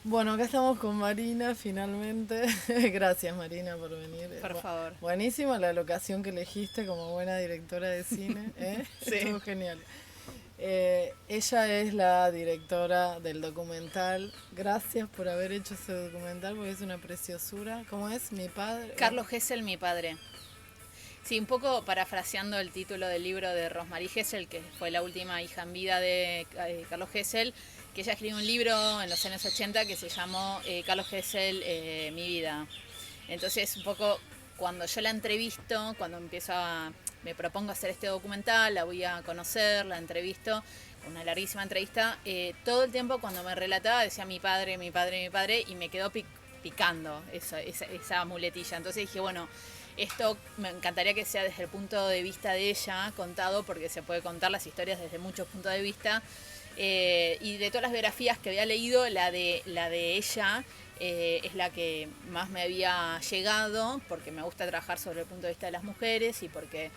Bueno, acá estamos con Marina finalmente. Gracias Marina por venir. Por favor. Buenísima la locación que elegiste como buena directora de cine, ¿eh? Sí. Estuvo genial. Ella es la directora del documental. Gracias por haber hecho ese documental porque es una preciosura. ¿Cómo es? Mi padre. Carlos Gesell, mi padre. Sí, un poco parafraseando el título del libro de Rosmarie Gesell, que fue la última hija en vida de Carlos Gesell, que ella escribió un libro en los años 80 que se llamó Carlos Gesell, mi vida. Entonces, un poco cuando yo la entrevisto, me propongo hacer este documental, la voy a conocer, la entrevisto, una larguísima entrevista, todo el tiempo cuando me relataba decía mi padre, mi padre, mi padre, y me quedó picando esa muletilla. Entonces dije, bueno, esto me encantaría que sea desde el punto de vista de ella contado, porque se puede contar las historias desde muchos puntos de vista. Y de todas las biografías que había leído, la de ella es la que más me había llegado, porque me gusta trabajar sobre el punto de vista de las mujeres y porque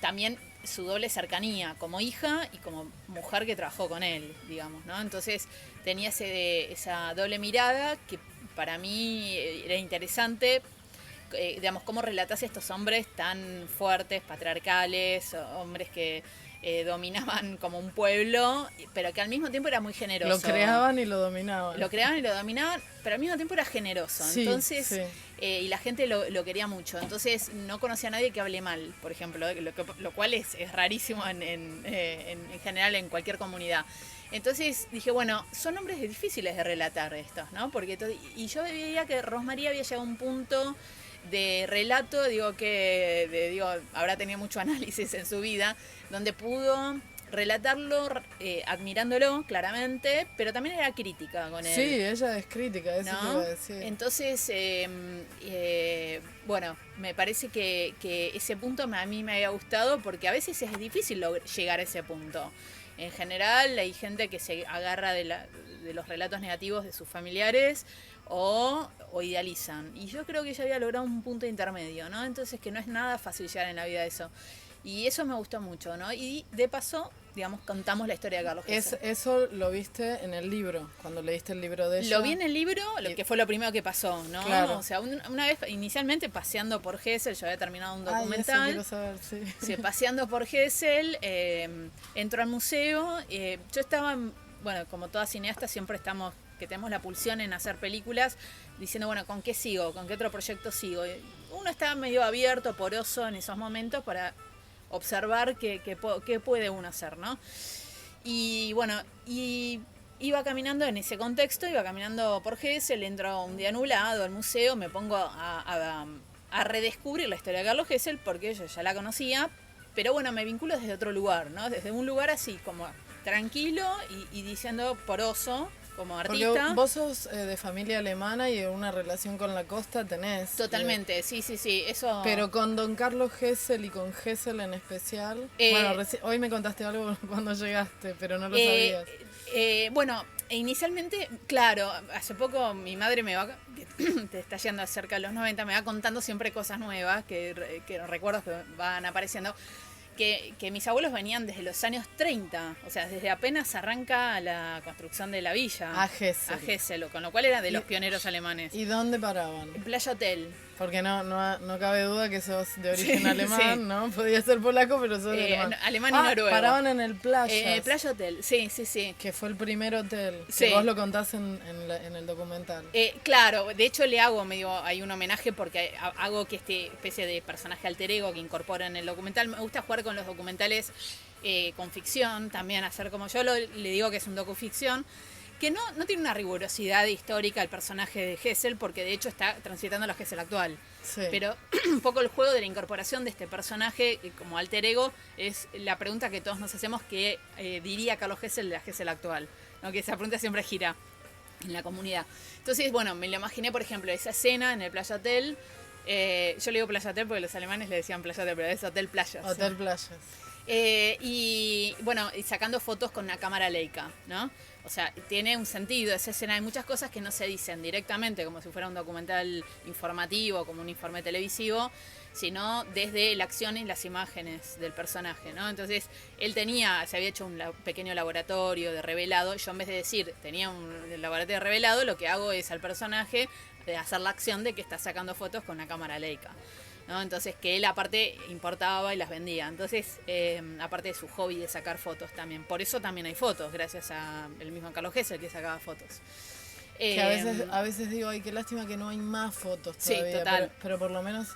también su doble cercanía como hija y como mujer que trabajó con él, digamos, ¿no? Entonces tenía esa doble mirada que para mí era interesante, digamos, cómo relatás a estos hombres tan fuertes, patriarcales, hombres que dominaban como un pueblo, pero que al mismo tiempo era muy generoso. Lo creaban y lo dominaban. Lo creaban y lo dominaban, pero al mismo tiempo era generoso. Sí, Entonces, sí. y la gente lo quería mucho. Entonces, no conocía a nadie que hable mal, por ejemplo, lo cual es rarísimo en general en cualquier comunidad. Entonces dije, bueno, son hombres difíciles de relatar estos, ¿no? Y yo veía que Rosmarie había llegado a un punto de relato, habrá tenido mucho análisis en su vida, donde pudo relatarlo admirándolo claramente, pero también era crítica con él. Sí, ella es crítica, eso te ¿No? iba a decir. Entonces, bueno, me parece que ese punto a mí me había gustado porque a veces es difícil llegar a ese punto. En general hay gente que se agarra de los relatos negativos de sus familiares o idealizan. Y yo creo que ella había logrado un punto intermedio, ¿no? Entonces que no es nada fácil llegar en la vida a eso. Y eso me gustó mucho, ¿no? Y de paso, digamos, contamos la historia de Carlos Gesell. Eso lo viste en el libro, cuando leíste el libro de ella. Lo vi en el libro, lo que fue lo primero que pasó, ¿no? Claro. O sea, una vez, inicialmente paseando por Gesell, yo había terminado un documental. Ay, eso quiero saber, sí. Sí, paseando por Gesell, entro al museo. Yo estaba, bueno, como toda cineasta, siempre estamos, que tenemos la pulsión en hacer películas, diciendo, bueno, ¿con qué sigo? ¿Con qué otro proyecto sigo? Uno está medio abierto, poroso en esos momentos para observar qué puede uno hacer, ¿no? Y bueno, iba caminando en ese contexto, iba caminando por Gesell, entro un día nublado al museo, me pongo a redescubrir la historia de Carlos Gesell, porque yo ya la conocía, pero bueno, me vinculo desde otro lugar, ¿no? Desde un lugar así como tranquilo y diciendo poroso, como artista. Porque vos sos de familia alemana y una relación con la costa tenés. Totalmente, sí, eso. Pero con don Carlos Gesell y con Gesell en especial. Bueno, hoy me contaste algo cuando llegaste, pero no lo sabías. Bueno, inicialmente, claro, hace poco mi madre te está yendo cerca de los 90, me va contando siempre cosas nuevas, que recuerdos que van apareciendo. Que mis abuelos venían desde los años 30, o sea, desde apenas arranca la construcción de la villa. A Gesell. A Gesell, con lo cual era de los pioneros alemanes. ¿Y dónde paraban? En Playa Hotel. Porque no cabe duda que sos de origen alemán, sí. ¿no? Podía ser polaco, pero sos alemán. Alemán y noruego. Paraban en el Playa. Playa Hotel, sí. Que fue el primer hotel. Sí. Que vos lo contás en el documental. Claro, de hecho le hago hay un homenaje porque hago que este especie de personaje alter ego que incorpora en el documental. Me gusta jugar con los documentales con ficción, también hacer como yo le digo que es un docuficción. Que no tiene una rigurosidad histórica el personaje de Gesell, porque de hecho está transitando la Gesell actual. Sí. Pero un poco el juego de la incorporación de este personaje como alter ego es la pregunta que todos nos hacemos, que diría Carlos Gesell de la Gesell actual, ¿no? Que esa pregunta siempre gira en la comunidad. Entonces, bueno, me lo imaginé, por ejemplo, esa escena en el Playa Hotel. Yo le digo Playa Hotel porque los alemanes le decían Playa Hotel, pero es Hotel Playas. Hotel Playas. Y bueno, y sacando fotos con una cámara Leica, ¿no? O sea, tiene un sentido esa escena. Hay muchas cosas que no se dicen directamente, como si fuera un documental informativo, como un informe televisivo, sino desde la acción y las imágenes del personaje, ¿no? Entonces, se había hecho un pequeño laboratorio de revelado. Yo, en vez de decir, tenía un laboratorio de revelado, lo que hago es al personaje hacer la acción de que está sacando fotos con una cámara Leica, ¿no? Entonces, que él aparte importaba y las vendía. Entonces, aparte de su hobby de sacar fotos también. Por eso también hay fotos, gracias a el mismo Carlos Gesell que sacaba fotos. Que a veces digo, ay, qué lástima que no hay más fotos todavía. Sí, total. Pero por lo menos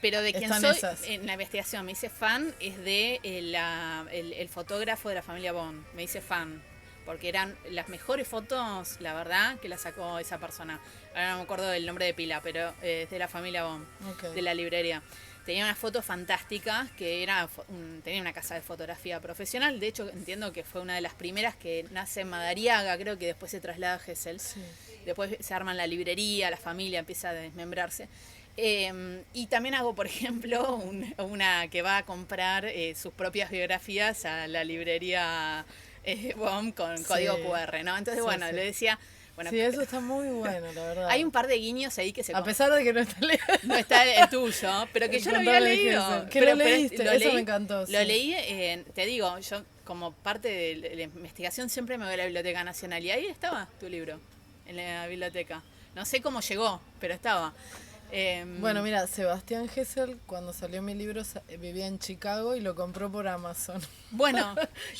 pero de quien están soy, esas. en la investigación me hice fan, es de el fotógrafo de la familia Bond. Me hice fan. Porque eran las mejores fotos, la verdad, que las sacó esa persona. Ahora no me acuerdo del nombre de pila, pero es de la familia Bond, Okay. de la librería. Tenía unas fotos fantásticas, que tenía una casa de fotografía profesional. De hecho, entiendo que fue una de las primeras que nace en Madariaga, creo que después se traslada a Gesell. Sí. Después se arman la librería, la familia empieza a desmembrarse. Y también hago, por ejemplo, una que va a comprar sus propias biografías a la librería BOM con código QR, ¿no? Entonces, bueno, le decía... Bueno, sí, eso está muy bueno, la verdad. Hay un par de guiños ahí que se... A pesar de que no está no está el tuyo, pero que yo lo había leído. ¿Que lo leíste? Eso me encantó. Lo leí, te digo, yo como parte de la investigación siempre me voy a la Biblioteca Nacional y ahí estaba tu libro, en la biblioteca. No sé cómo llegó, pero estaba. Bueno, mira, Sebastián Gesell, cuando salió mi libro, vivía en Chicago y lo compró por Amazon. Bueno.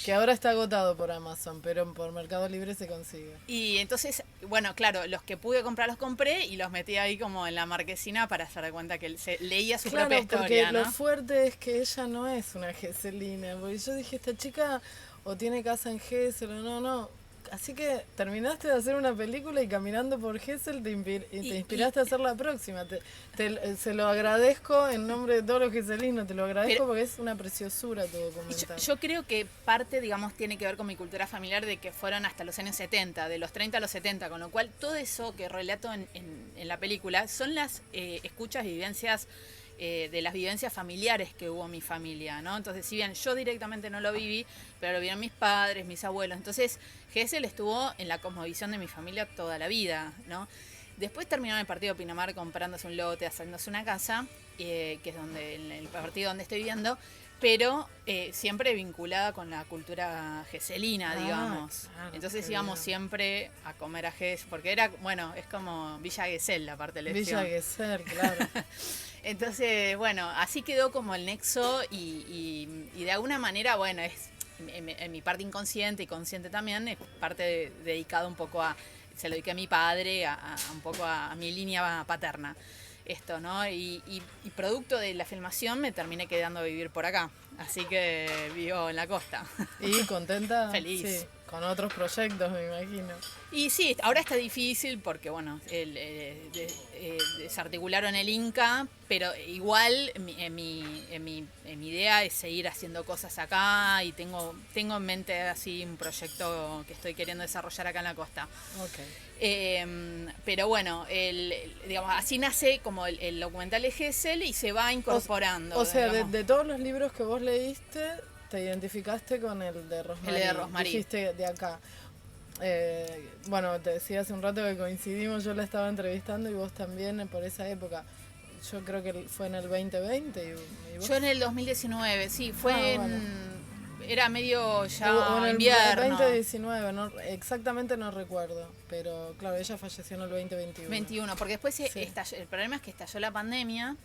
Que ahora está agotado por Amazon, pero por Mercado Libre se consigue. Y entonces, bueno, claro, los que pude comprar los compré y los metí ahí como en la marquesina para hacer de cuenta que él leía su propia historia, porque ¿no? lo fuerte es que ella no es una Gesellina, porque yo dije, esta chica o tiene casa en Gesell o no. Así que terminaste de hacer una película y caminando por Gesell te inspiraste a hacer la próxima. Se lo agradezco en nombre de todos los geselinos, te lo agradezco porque es una preciosura tu documental. Yo creo que parte, digamos, tiene que ver con mi cultura familiar de que fueron hasta los años 70, de los 30 a los 70, con lo cual todo eso que relato en la película son las escuchas y vivencias de las vivencias familiares que hubo en mi familia, ¿no? Entonces, si bien yo directamente no lo viví, pero lo vieron mis padres, mis abuelos. Entonces, Gesell estuvo en la cosmovisión de mi familia toda la vida, ¿no? Después terminó en el partido Pinamar comprándose un lote, haciéndose una casa, que es el partido donde estoy viviendo, pero siempre vinculada con la cultura geselina, digamos. Claro, entonces íbamos siempre a comer a Gesell, porque era, bueno, es como Villa Gesell la parte de elección. Villa Gesell, claro. Entonces, bueno, así quedó como el nexo y de alguna manera, bueno, es en mi parte inconsciente y consciente también, es parte dedicada un poco se lo dediqué a mi padre, un poco a mi línea paterna, esto, ¿no? Y producto de la filmación me terminé quedando a vivir por acá, así que vivo en la costa. ¿Y contenta? Feliz. Sí, con otros proyectos, me imagino. Y sí, ahora está difícil porque, bueno, desarticularon el Inca, pero igual mi idea es seguir haciendo cosas acá y tengo en mente así un proyecto que estoy queriendo desarrollar acá en la costa. Okay. Pero bueno, digamos, así nace como el documental de Gesell y se va incorporando. O sea, de todos los libros que vos leíste, te identificaste con el de Rosmarie. El de Rosmarie. Dijiste de acá. Bueno, te decía hace un rato que coincidimos, yo la estaba entrevistando y vos también por esa época. Yo creo que fue en el 2020. ¿Y vos? Yo en el 2019, sí, fue bueno. Era medio ya o en invierno. el 2019, exactamente no recuerdo, pero claro, ella falleció en el 2021. 21, porque después sí. El problema es que estalló la pandemia.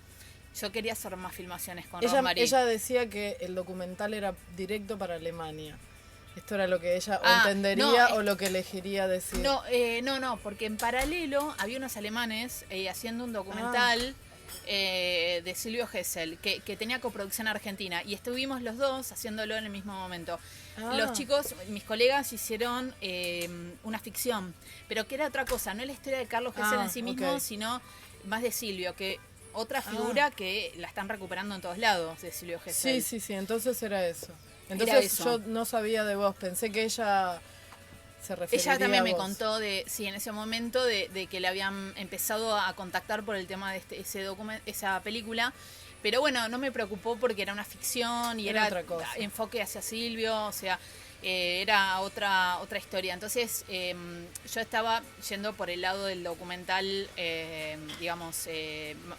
Yo quería hacer más filmaciones con ella, Rosmarie. Ella decía que el documental era directo para Alemania. Esto era lo que ella entendería o lo que elegiría decir. No, porque en paralelo había unos alemanes haciendo un documental de Silvio Gesell, que tenía coproducción argentina, y estuvimos los dos haciéndolo en el mismo momento. Los chicos, mis colegas, hicieron una ficción, pero que era otra cosa, no es la historia de Carlos Gesell en sí mismo, sino más de Silvio, que otra figura que la están recuperando en todos lados, de Silvio Gesell. Sí, entonces era eso. Entonces yo no sabía de vos, pensé que ella se referiría Ella también a me vos. contó en ese momento de que le habían empezado a contactar por el tema de esa película, Pero bueno, no me preocupó porque era una ficción y Era era otra cosa. enfoque hacia Silvio, o sea, era otra historia. Entonces yo estaba yendo por el lado del documental, digamos,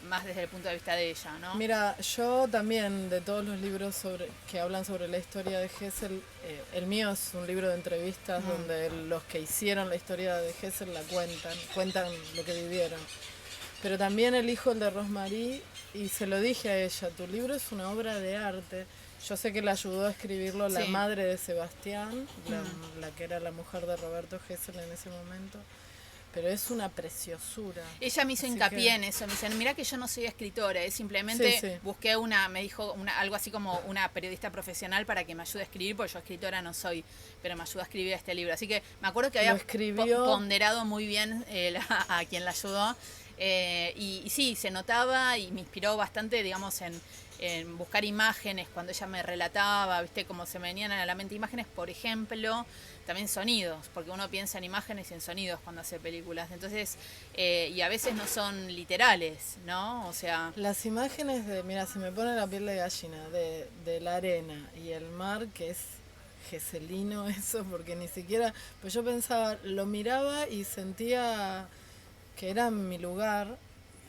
más desde el punto de vista de ella, ¿no? Mira, yo también, de todos los libros que hablan sobre la historia de Hessel, el mío es un libro de entrevistas donde los que hicieron la historia de Hessel la cuentan lo que vivieron. Pero también elijo el de Rosmarie y se lo dije a ella, tu libro es una obra de arte. Yo sé que le ayudó a escribirlo la madre de Sebastián, la que era la mujer de Roberto Hessel en ese momento. Pero es una preciosura. Ella me hizo hincapié en eso, me dice, mira que yo no soy escritora, simplemente busqué me dijo algo así como una periodista profesional para que me ayude a escribir, porque yo escritora no soy, pero me ayudó a escribir este libro. Así que me acuerdo que había ponderado muy bien a quien la ayudó. Y sí, se notaba y me inspiró bastante, digamos, en buscar imágenes cuando ella me relataba, viste, como se me venían a la mente imágenes, por ejemplo, también sonidos, porque uno piensa en imágenes y en sonidos cuando hace películas, entonces, y a veces no son literales, ¿no? O sea... Las imágenes mira, se me pone la piel de gallina, de la arena y el mar, que es gesselino eso, porque ni siquiera, pues yo pensaba, lo miraba y sentía que era mi lugar,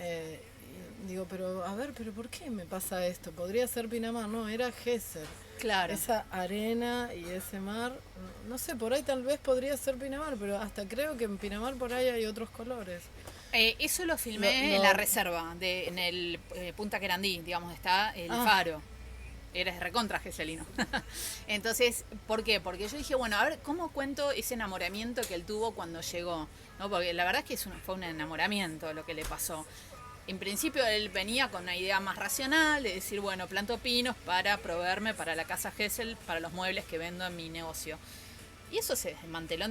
y digo, pero a ver, pero ¿por qué me pasa esto? Podría ser Pinamar, no, era Gesell. Claro. Esa arena y ese mar, no sé, por ahí tal vez podría ser Pinamar, pero hasta creo que en Pinamar por ahí hay otros colores. Eso lo filmé en la reserva, en el Punta Querandí, digamos, está el faro. Eres recontra gesselino. Entonces, ¿por qué? Porque yo dije, bueno, a ver, ¿cómo cuento ese enamoramiento que él tuvo cuando llegó? ¿No? Porque la verdad es que fue un enamoramiento lo que le pasó. En principio él venía con una idea más racional de decir, bueno, planto pinos para proveerme para la casa Hessel, para los muebles que vendo en mi negocio. Y eso se desmanteló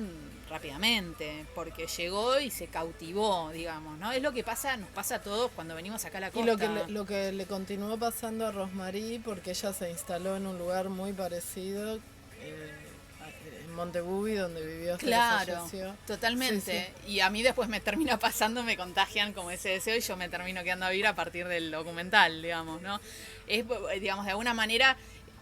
rápidamente, porque llegó y se cautivó, digamos, ¿no? Es lo que nos pasa a todos cuando venimos acá a la costa. Y lo que le continuó pasando a Rosmarie, porque ella se instaló en un lugar muy parecido, en Montebubi, donde vivió hasta que falleció. Totalmente. Sí. Y a mí después me termina pasando, me contagian como ese deseo y yo me termino quedando a vivir a partir del documental, digamos, ¿no? Es, digamos, de alguna manera...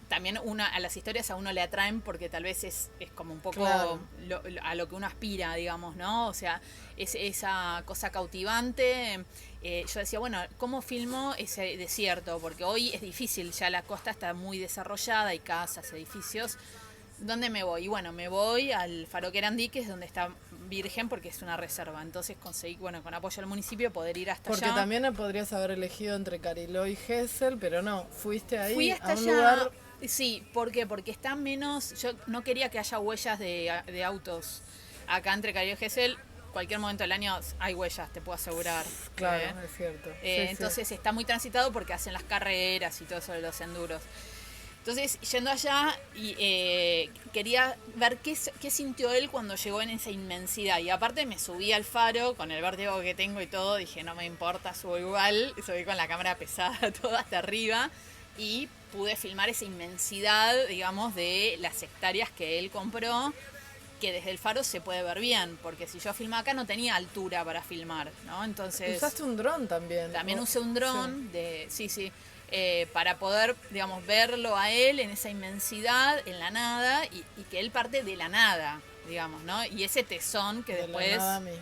También a las historias a uno le atraen porque tal vez es como un poco a lo que uno aspira, digamos, ¿no? O sea, es esa cosa cautivante. Yo decía, bueno, ¿cómo filmo ese desierto? Porque hoy es difícil, ya la costa está muy desarrollada, hay casas, edificios. ¿Dónde me voy? Y bueno, me voy al Faro Querandí, que es donde está virgen porque es una reserva. Entonces conseguí, bueno, con apoyo del municipio poder ir hasta allá. Porque también podrías haber elegido entre Cariló y Gesell, pero no, fuiste ahí. Fui hasta a un allá. Lugar... Sí, ¿por qué? Porque está menos... Yo no quería que haya huellas de autos acá entre Cariló y Gesell. Cualquier momento del año hay huellas, te puedo asegurar. Claro, es cierto. Entonces está muy transitado porque hacen las carreras y todo eso de los enduros. Entonces, yendo allá, quería ver qué sintió él cuando llegó en esa inmensidad. Y aparte me subí al faro con el vértigo que tengo y todo. Dije, no me importa, subo igual. Subí con la cámara pesada todo hasta arriba. Y pude filmar esa inmensidad, digamos, de las hectáreas que él compró, que desde el faro se puede ver bien. Porque si yo filmaba acá no tenía altura para filmar, ¿no? Entonces... Usaste un dron también. También usé un dron para poder, digamos, verlo a él en esa inmensidad, en la nada, y que él parte de la nada, digamos, ¿no? Y ese tesón que después, la nada misma.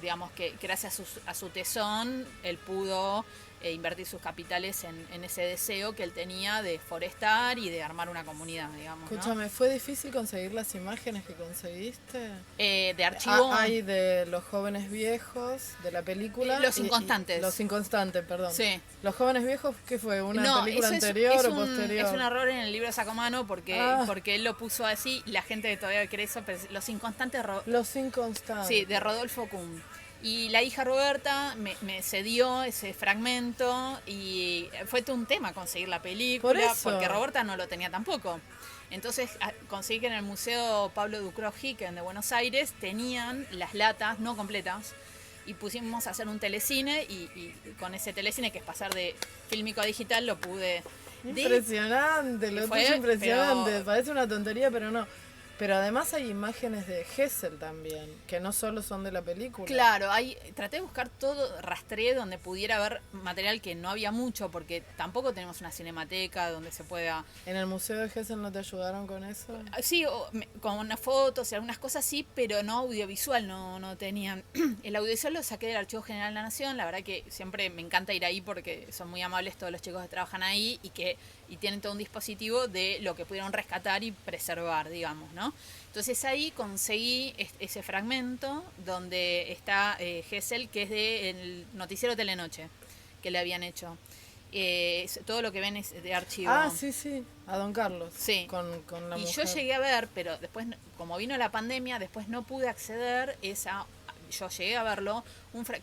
Digamos, que gracias a su tesón, él pudo invertir sus capitales en ese deseo que él tenía de forestar y de armar una comunidad, digamos. Escúchame, ¿no? ¿fue difícil conseguir las imágenes que conseguiste? De archivo. Hay de los jóvenes viejos de la película. Los inconstantes. Los inconstantes, perdón. Sí. Los jóvenes viejos, ¿qué fue? ¿Una película anterior o posterior? Es un error en el libro de Sacomano porque él lo puso así y la gente todavía cree eso, pero Los Inconstantes. Los Inconstantes. Sí, de Rodolfo Kuhn. Y la hija Roberta me cedió ese fragmento y fue todo un tema conseguir la película, porque Roberta no lo tenía tampoco. Entonces conseguí que en el Museo Pablo Ducroj-Hicken de Buenos Aires tenían las latas no completas y pusimos a hacer un telecine y con ese telecine, que es pasar de fílmico a digital, lo pude... Impresionante, lo tuyo impresionante. Parece una tontería, pero no. Pero además hay imágenes de Gesell también, que no solo son de la película. Claro, traté de buscar todo, rastreé donde pudiera haber material que no había mucho, porque tampoco tenemos una cinemateca donde se pueda... ¿En el Museo de Gesell no te ayudaron con eso? Sí, con unas fotos y algunas cosas sí, pero no audiovisual, no tenían. El audiovisual lo saqué del Archivo General de la Nación, la verdad que siempre me encanta ir ahí porque son muy amables todos los chicos que trabajan ahí y tienen todo un dispositivo de lo que pudieron rescatar y preservar, digamos, ¿no? Entonces ahí conseguí ese fragmento donde está Gesell, que es del noticiero Telenoche, que le habían hecho. Todo lo que ven es de archivo. Ah, sí, a Don Carlos. Sí. Con la y mujer. yo llegué a ver, pero después, como vino la pandemia, después no pude acceder yo llegué a verlo,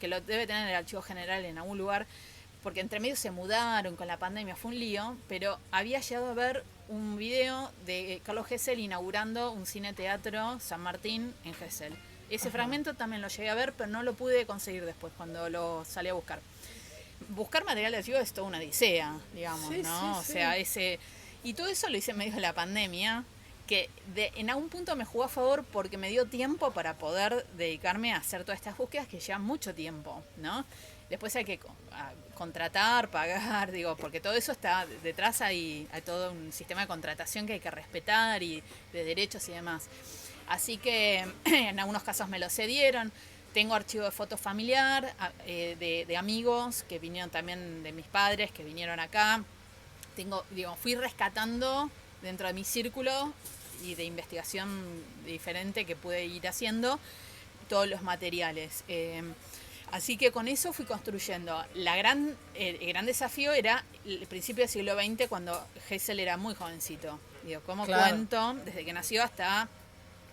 que lo debe tener en el Archivo General en algún lugar, porque entre medio se mudaron con la pandemia, fue un lío, pero había llegado a ver un video de Carlos Gesell inaugurando un cine-teatro San Martín en Gesell. Ese fragmento también lo llegué a ver, pero no lo pude conseguir después cuando lo salí a buscar. Buscar material de archivo es toda una odisea, digamos, sí, ¿no? Sí, o sea, y todo eso lo hice en medio de la pandemia, que en algún punto me jugó a favor porque me dio tiempo para poder dedicarme a hacer todas estas búsquedas que llevan mucho tiempo, ¿no? Después hay que contratar, pagar, digo, porque todo eso está detrás, hay todo un sistema de contratación que hay que respetar y de derechos y demás. Así que en algunos casos me lo cedieron. Tengo archivo de fotos familiar, de amigos que vinieron también, de mis padres que vinieron acá. Fui rescatando dentro de mi círculo y de investigación diferente que pude ir haciendo todos los materiales. Así que con eso fui construyendo. El gran desafío era el principio del siglo XX, cuando Gesell era muy jovencito. ¿Cómo cuento desde que nació hasta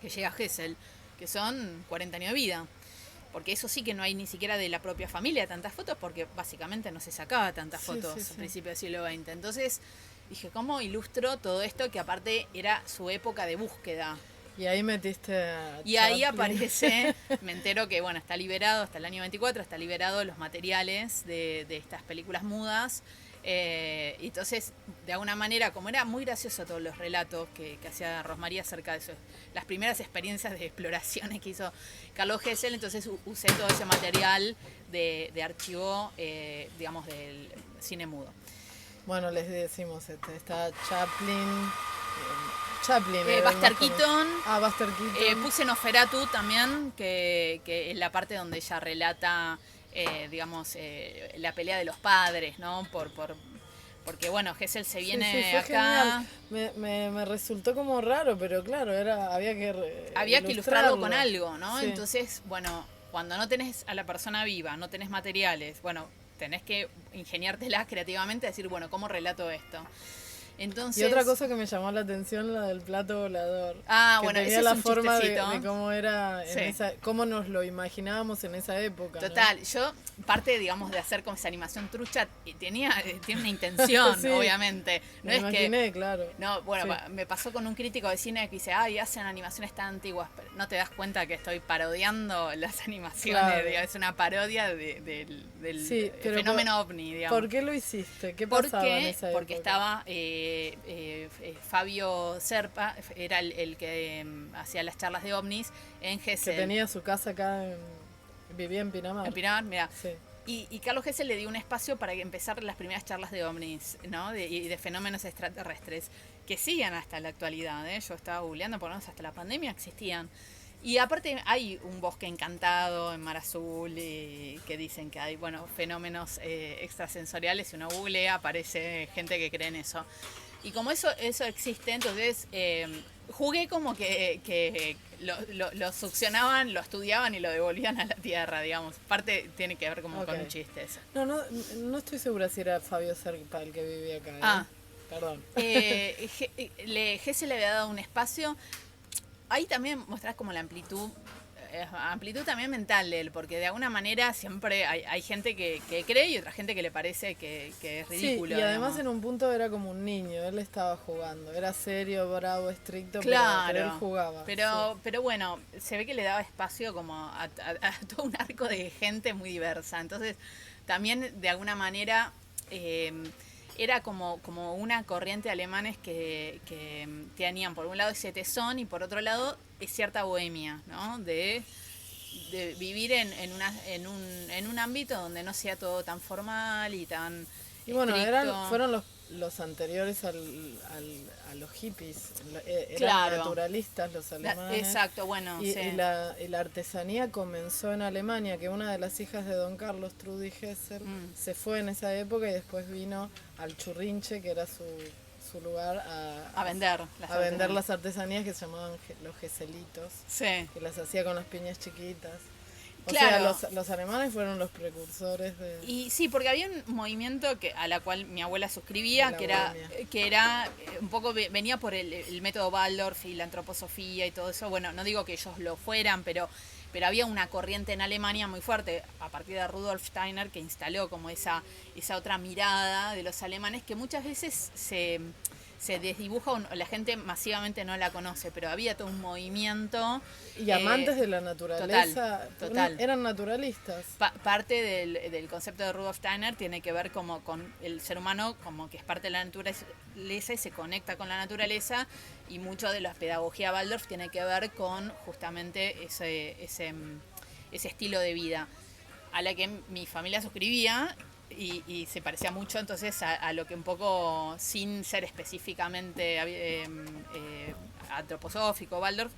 que llega Gesell? Que son 40 años de vida. Porque eso sí que no hay ni siquiera de la propia familia tantas fotos, porque básicamente no se sacaba tantas fotos al principio del siglo XX. Entonces dije, ¿cómo ilustro todo esto que aparte era su época de búsqueda? Y ahí metiste a Y ahí aparece, me entero que está liberado hasta el año 24, está liberado los materiales de estas películas mudas. Entonces, de alguna manera, como era muy gracioso todos los relatos que hacía Rosmarie acerca de eso, las primeras experiencias de exploraciones que hizo Carlos Gesell, entonces usé todo ese material de archivo, digamos, del cine mudo. Bueno, les decimos, está Chaplin, Buster Keaton. Buster Keaton. Puse Nosferatu también, que es la parte donde ella relata, la pelea de los padres, ¿no? Porque Gesell se viene acá. Me resultó como raro, pero claro, había que ilustrarlo con algo, ¿no? Sí. Entonces, cuando no tenés a la persona viva, no tenés materiales, tenés que ingeniártelas creativamente, decir, ¿cómo relato esto? Entonces, y otra cosa que me llamó la atención, la del plato volador. Ah, que bueno, tenía ese la es un forma de cómo era, cómo nos lo imaginábamos en esa época. Total, ¿no? Yo, parte, digamos, de hacer como esa animación trucha, tiene una intención, obviamente. No me imaginé, claro. No, me pasó con un crítico de cine que dice, hacen animaciones tan antiguas, pero no te das cuenta que estoy parodiando las animaciones, claro. Es una parodia del fenómeno ovni, digamos. ¿Por qué lo hiciste? ¿Qué pasaba en esa época? Porque estaba... Fabio Serpa era el que hacía las charlas de ovnis en Gesell. Que tenía su casa acá, vivía en Pinamar. En Pinamar, mira. Sí. Y Carlos Gesell le dio un espacio para empezar las primeras charlas de ovnis, ¿no? Y de fenómenos extraterrestres, que siguen hasta la actualidad, ¿eh? Yo estaba googleando, por lo menos hasta la pandemia existían. Y aparte hay un bosque encantado en Mar Azul que dicen que hay, fenómenos extrasensoriales. Si uno googlea, aparece gente que cree en eso. Y como eso existe, entonces jugué como que lo succionaban, lo estudiaban y lo devolvían a la tierra, digamos. Parte tiene que ver como con un chiste eso. No estoy segura si era Fabio Serpa el que vivía acá. Perdón. Gesell le había dado un espacio. Ahí también mostrás como la amplitud también mental de él, porque de alguna manera siempre hay gente que cree y otra gente que le parece que es ridículo. Sí, y además en un punto era como un niño, él estaba jugando, era serio, bravo, estricto, claro, pero él jugaba. Pero se ve que le daba espacio como a todo un arco de gente muy diversa, entonces también de alguna manera... era como una corriente de alemanes que tenían por un lado ese tesón y por otro lado cierta bohemia, ¿no? De vivir en un ámbito donde no sea todo tan formal y tan Y bueno, estricto. fueron los anteriores a los hippies, eran Claro. naturalistas los alemanes. Exacto, bueno, Y, sí. y la artesanía comenzó en Alemania, que una de las hijas de Don Carlos, Trudy Hessel, se fue en esa época y después vino al Churrinche, que era su lugar, A vender vender las artesanías que se llamaban los geselitos, Sí. que las hacía con las piñas chiquitas. O Claro. sea, los alemanes fueron los precursores de... Y sí, porque había un movimiento a la cual mi abuela suscribía, De que la era un poco, venía por el método Waldorf y la antroposofía y todo eso. Bueno, no digo que ellos lo fueran, pero había una corriente en Alemania muy fuerte a partir de Rudolf Steiner que instaló como esa otra mirada de los alemanes que muchas veces se desdibuja o la gente masivamente no la conoce, pero había todo un movimiento. Y amantes de la naturaleza, total. eran naturalistas. Parte del concepto de Rudolf Steiner tiene que ver como con el ser humano, como que es parte de la naturaleza y se conecta con la naturaleza, y mucho de la pedagogía Waldorf tiene que ver con justamente ese estilo de vida a la que mi familia suscribía. Y se parecía mucho entonces a lo que un poco, sin ser específicamente antroposófico, Waldorf,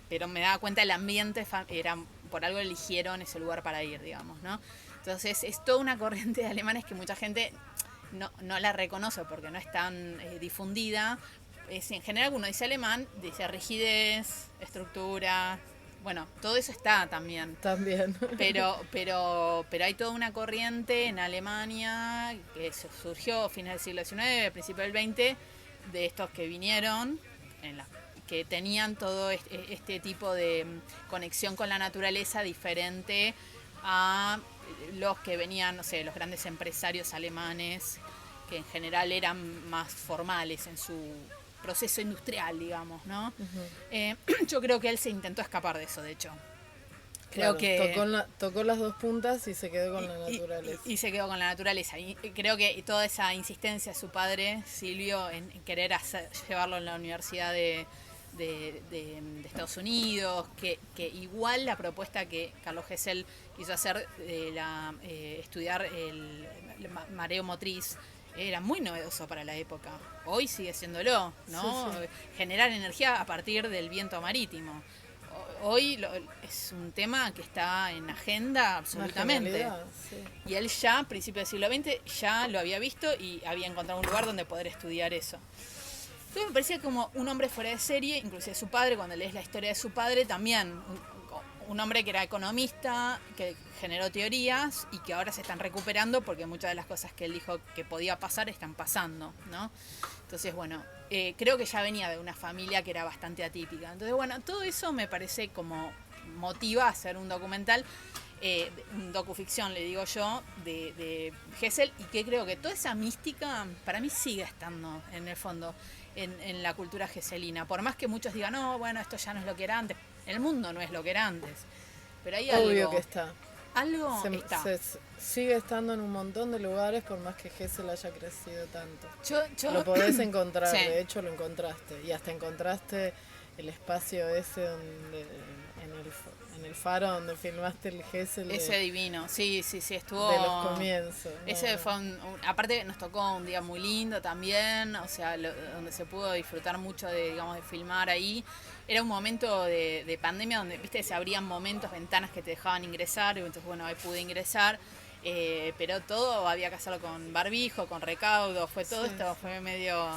pero me daba cuenta el ambiente, era por algo eligieron ese lugar para ir, digamos, ¿no? Entonces es toda una corriente de alemanes que mucha gente no la reconoce porque no es tan difundida. En general, uno dice alemán, dice rigidez, estructura. Bueno, todo eso está también. También. Pero hay toda una corriente en Alemania que surgió a fines del siglo XIX, principio del XX, de estos que vinieron, que tenían todo este tipo de conexión con la naturaleza diferente a los que venían, no sé, los grandes empresarios alemanes, que en general eran más formales en su proceso industrial, digamos, ¿no? Yo creo que él se intentó escapar de eso, de hecho. Creo que tocó las dos puntas y se quedó con la naturaleza. Y se quedó con la naturaleza. Y creo que toda esa insistencia de su padre, Silvio, en querer llevarlo en la universidad de Estados Unidos, que igual la propuesta que Carlos Gesell quiso hacer de estudiar el mareo motriz era muy novedoso para la época. Hoy sigue siéndolo, ¿no? Sí. Generar energía a partir del viento marítimo. Hoy es un tema que está en agenda absolutamente. Sí. Y él ya, a principios del siglo XX, ya lo había visto y había encontrado un lugar donde poder estudiar eso. Entonces me parecía como un hombre fuera de serie, inclusive su padre, cuando lees la historia de su padre, también un hombre que era economista, que generó teorías y que ahora se están recuperando porque muchas de las cosas que él dijo que podía pasar están pasando, ¿no? Entonces, bueno, creo que ya venía de una familia que era bastante atípica. Entonces, bueno, todo eso me parece como motiva a hacer un documental, un docuficción, le digo yo, de Gesell, y que creo que toda esa mística para mí sigue estando en el fondo en la cultura gesellina. Por más que muchos digan, no, bueno, esto ya no es lo que era antes. El mundo no es lo que era antes. Pero hay algo. Obvio que está. Algo está. Sigue estando en un montón de lugares por más que Gesell haya crecido tanto. Yo lo podés encontrar, sí. De hecho lo encontraste. Y hasta encontraste el espacio ese donde en el faro donde filmaste el Gesell. Ese divino, sí, estuvo. De los comienzos. Ese fue aparte nos tocó un día muy lindo también, o sea, donde se pudo disfrutar mucho de filmar ahí. Era un momento de pandemia donde, viste, se abrían momentos, ventanas que te dejaban ingresar, y entonces, bueno, ahí pude ingresar, pero todo había que hacerlo con barbijo, con recaudo, todo esto fue medio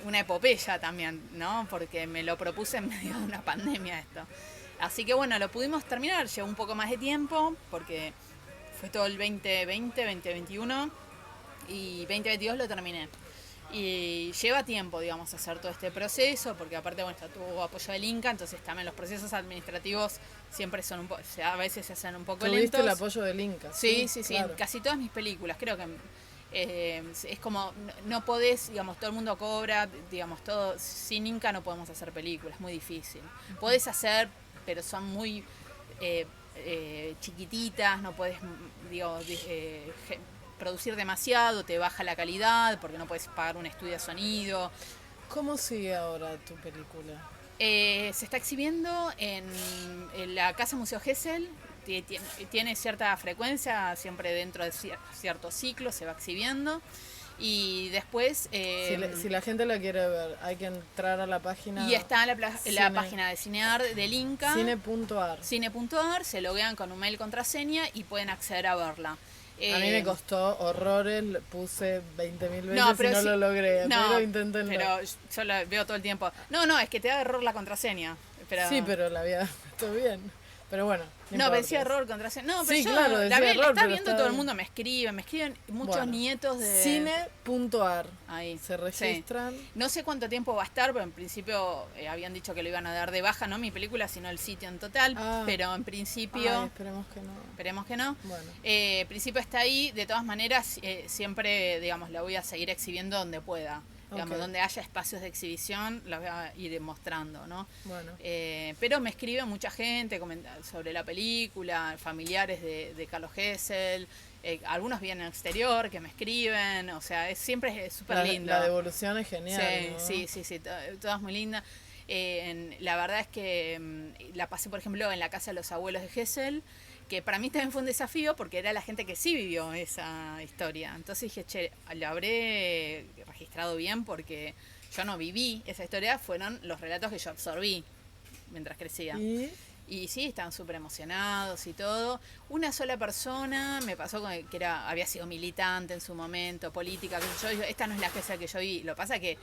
una epopeya también, ¿no? Porque me lo propuse en medio de una pandemia esto. Así que bueno, lo pudimos terminar, llevó un poco más de tiempo, porque fue todo el 2020, 2021, y 2022 lo terminé. Y lleva tiempo, digamos, hacer todo este proceso, porque aparte, bueno, tuvo apoyo del Inca, entonces también los procesos administrativos siempre son un poco, o sea, a veces se hacen un poco lentos. ¿Tuviste el apoyo del Inca? Sí, claro. En casi todas mis películas, creo que es como, no podés, digamos, todo el mundo cobra, digamos, todo, sin Inca no podemos hacer películas, es muy difícil. Podés hacer, pero son muy chiquititas, no podés, digo, producir demasiado, te baja la calidad porque no puedes pagar un estudio de sonido. ¿Cómo sigue ahora tu película? Se está exhibiendo en la Casa Museo Gesell, tiene cierta frecuencia, siempre dentro de ciertos ciclos se va exhibiendo. Y después... Si la gente la quiere ver, hay que entrar a la página... Y está en la página de Cinear del Inca. Cine.ar. Cine.ar, se loguean con un mail contraseña y pueden acceder a verla. A mí me costó horrores, puse 20.000 veces y no lo logré, pero inténtenlo. Pero yo lo veo todo el tiempo. No, es que te da error la contraseña. Sí, pero la había puesto bien. Pero bueno. No, decía error, contraseña. No, pero sí, yo claro, decía error, está viendo todo el mundo, me escriben muchos nietos de... Cine.ar. Ahí. Se registran. Sí. No sé cuánto tiempo va a estar, pero en principio habían dicho que lo iban a dar de baja, no mi película, sino el sitio en total. Pero en principio... esperemos que no. Esperemos que no. Bueno. En principio está ahí, de todas maneras, siempre, digamos, la voy a seguir exhibiendo donde pueda. Digamos, donde haya espacios de exhibición, la voy a ir mostrando, ¿no? Bueno. Pero me escribe mucha gente sobre la película, familiares de Carlos Gesell, algunos vienen al exterior que me escriben, o sea, siempre es súper lindo. La devolución es genial, ¿no? Sí, todas muy lindas. La verdad es que la pasé, por ejemplo, en la casa de los abuelos de Gesell, que para mí también fue un desafío porque era la gente que sí vivió esa historia. Entonces dije, che, lo habré registrado bien porque yo no viví esa historia, fueron los relatos que yo absorbí mientras crecía. Y sí, estaban súper emocionados y todo. Una sola persona me pasó que había sido militante en su momento, política, que yo, esta no es la que yo vi. Lo que pasa es que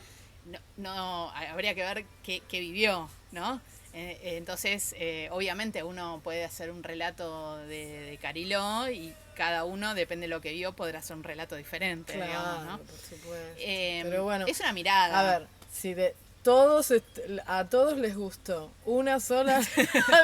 no habría que ver qué vivió, ¿no? Entonces, obviamente uno puede hacer un relato de Cariló y cada uno, depende de lo que vio, podrá hacer un relato diferente, claro, digamos, ¿no? Por supuesto. Pero bueno, es una mirada. A ver, si a todos les gustó una sola,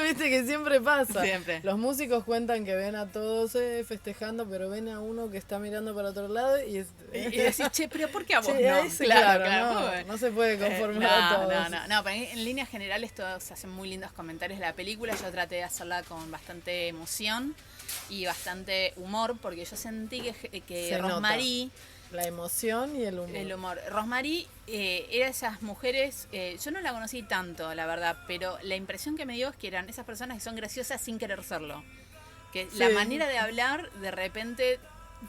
viste que siempre pasa. Siempre. Los músicos cuentan que ven a todos festejando, pero ven a uno que está mirando para otro lado y decís, che, pero ¿por qué a vos no? Claro, no se puede conformar a todos. No, pero en líneas generales todos hacen muy lindos comentarios de la película. Yo traté de hacerla con bastante emoción y bastante humor, porque yo sentí que Rosmarie... La emoción y el humor. El humor. Rosmarie era esas mujeres, yo no la conocí tanto, la verdad, pero la impresión que me dio es que eran esas personas que son graciosas sin querer serlo. Que la manera de hablar, de repente,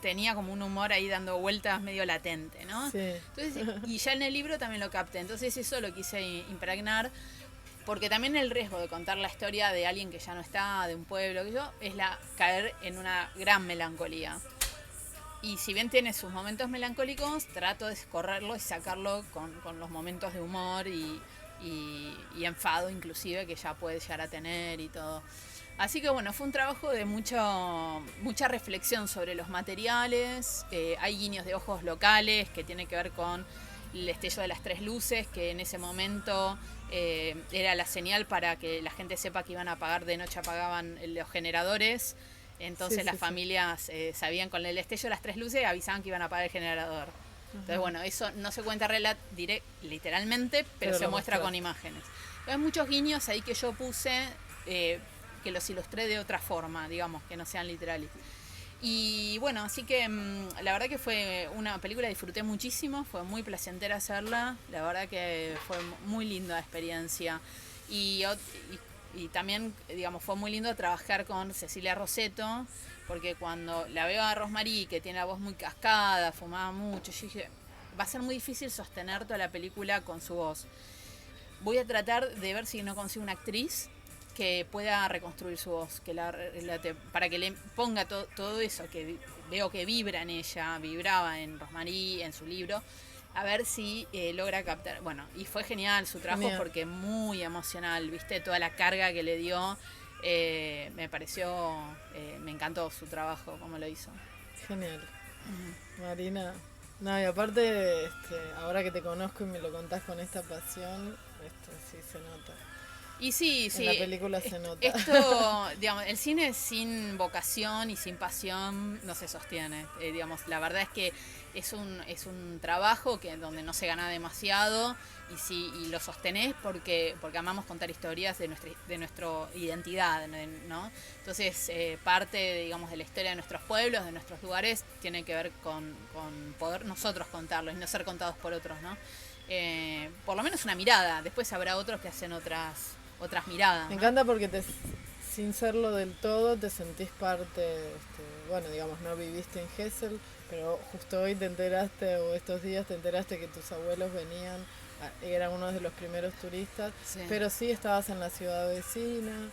tenía como un humor ahí dando vueltas medio latente, ¿no? Sí. Entonces, y ya en el libro también lo capté. Entonces eso lo quise impregnar, porque también el riesgo de contar la historia de alguien que ya no está, de un pueblo, es caer en una gran melancolía. Y si bien tiene sus momentos melancólicos, trato de escorrerlo y sacarlo con los momentos de humor y enfado inclusive que ya puede llegar a tener y todo. Así que bueno, fue un trabajo de mucha reflexión sobre los materiales. Hay guiños de ojos locales que tienen que ver con el destello de las tres luces, que en ese momento era la señal para que la gente sepa que iban a apagar, de noche apagaban los generadores. Entonces las familias sabían, con el destello de las tres luces avisaban que iban a apagar el generador. Entonces bueno, eso no se cuenta literalmente, pero se muestra con imágenes. Hay muchos guiños ahí que yo puse, que los ilustré de otra forma, digamos, que no sean literales. Y bueno, así que la verdad que fue una película que disfruté muchísimo, fue muy placentera hacerla, la verdad que fue muy linda experiencia. Y también, digamos, fue muy lindo trabajar con Cecilia Rosetto, porque cuando la veo a Rosmarie, que tiene la voz muy cascada, fumaba mucho, yo dije, va a ser muy difícil sostener toda la película con su voz. Voy a tratar de ver si no consigo una actriz que pueda reconstruir su voz, para que le ponga todo eso que veo que vibra en ella, vibraba en Rosmarie, en su libro, a ver si logra captar. Bueno, y fue genial su trabajo porque muy emocional, viste, toda la carga que le dio, me pareció, me encantó su trabajo, cómo lo hizo. Genial. Marina, no, y aparte, ahora que te conozco y me lo contás con esta pasión, sí se nota. Y sí, sí. En la película se nota. Esto, digamos, el cine sin vocación y sin pasión no se sostiene. Digamos, la verdad es que es un trabajo donde no se gana demasiado y lo sostenés porque amamos contar historias de nuestra identidad, ¿no? Entonces, parte, digamos, de la historia de nuestros pueblos, de nuestros lugares, tiene que ver con poder nosotros contarlos y no ser contados por otros, ¿no? Por lo menos una mirada. Después habrá otros que hacen otras miradas. Me ¿no? encanta porque sin serlo del todo te sentís parte, bueno, digamos, no viviste en Gesell, pero justo hoy te enteraste, o estos días te enteraste que tus abuelos venían, eran unos de los primeros turistas, Sí. pero sí estabas en la ciudad vecina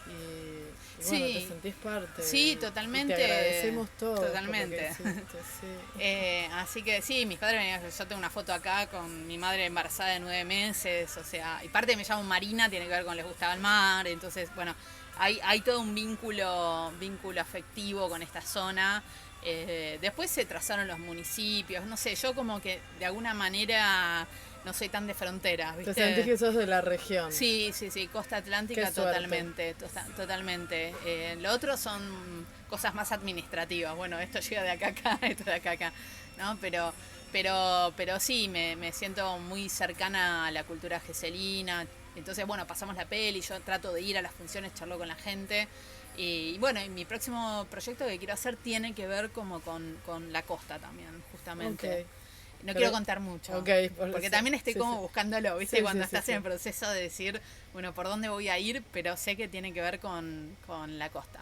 y bueno, te sentís parte. Sí, totalmente. Y te agradecemos todo. Totalmente. Sí. Así que sí, mis padres venían, yo tengo una foto acá con mi madre embarazada de 9 meses, o sea, y parte me llamo Marina, tiene que ver con les gustaba el mar, entonces, bueno, hay todo un vínculo afectivo con esta zona. Después se trazaron los municipios, no sé, yo como que de alguna manera no soy tan de fronteras, ¿viste? Te sentís que sos de la región. Sí, costa atlántica totalmente. Lo otro son cosas más administrativas, bueno, esto llega de acá a acá, esto de acá a acá, ¿no? Pero sí, me siento muy cercana a la cultura gesellina. Entonces, bueno, pasamos la peli, yo trato de ir a las funciones, charlo con la gente. Y bueno, y mi próximo proyecto que quiero hacer tiene que ver como con la costa también, justamente. Okay. No quiero contar mucho, porque también estoy buscándolo, ¿viste? Cuando estás en el proceso de decir, bueno, ¿por dónde voy a ir? Pero sé que tiene que ver con la costa.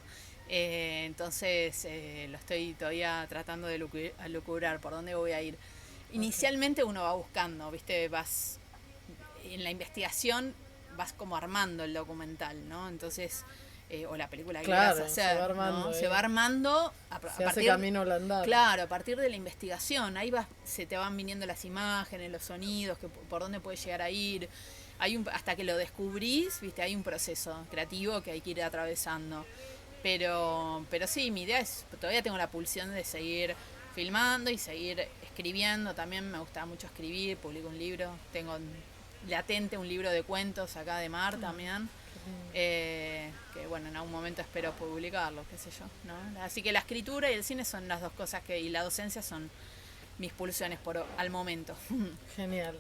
Entonces, lo estoy todavía tratando de lucubrar por dónde voy a ir. Inicialmente uno va buscando, ¿viste? Vas en la investigación, vas como armando el documental, ¿no? Entonces, o la película que quieras hacer, se va armando, ¿no? Se va armando a partir, hace camino al andar. Claro, a partir de la investigación, ahí se te van viniendo las imágenes, los sonidos, por dónde puedes llegar a ir. Hasta que lo descubrís, ¿viste? Hay un proceso creativo que hay que ir atravesando. Pero sí, mi idea es, todavía tengo la pulsión de seguir filmando y seguir escribiendo. También me gusta mucho escribir, publico un libro, tengo latente un libro de cuentos acá de mar también. Que bueno, en algún momento espero publicarlo, qué sé yo, ¿no? Así que la escritura y el cine son las dos cosas y la docencia son mis pulsiones al momento. Genial.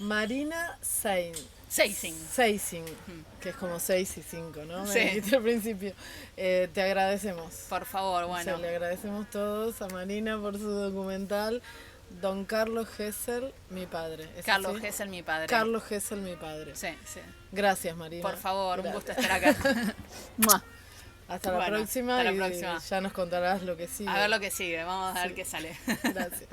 Marina Seising, que es como 6 y 5, ¿no? Sí. Me dijiste al principio. Te agradecemos. Por favor, bueno. Le agradecemos todos a Marina por su documental. Don Carlos Gesell, mi padre. Carlos Gesell, mi padre. Carlos Gesell, mi padre. Sí. Gracias, Marina. Por favor, un gusto estar acá. Hasta la próxima. Hasta la próxima. Ya nos contarás lo que sigue. A ver lo que sigue, vamos a ver qué sale. Gracias.